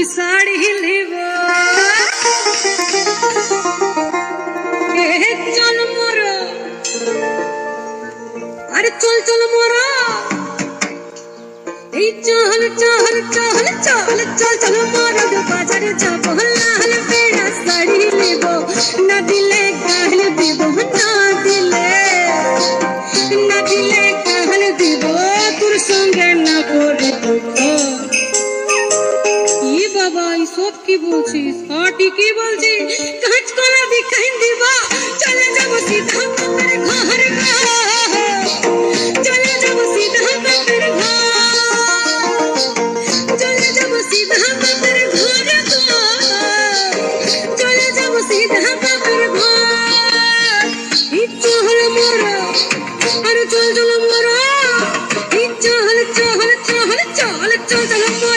আমি শাড়ি লিব চল মোর আরে চল চল মোর এই চল চল চল চল চল চল মোর বাজারে যাব লাল পেড়া শাড়ি লিব না দিলে গাল দিব না দিলে গাল দিব তোর সঙ্গে না করে দুঃখ বাবা সব কি বলছিস ঠিকই বলছি কাজ করা দেখাই দিবা চলে যাব সিধা বাপের ঘর চলে যাব সিধা বাপের ঘর চলে যাব সিধা বাপের ঘর চলে যাব সিধা বাপের ঘর চল মোরা আরে চল চল মোরা চল চল চল চল চল চল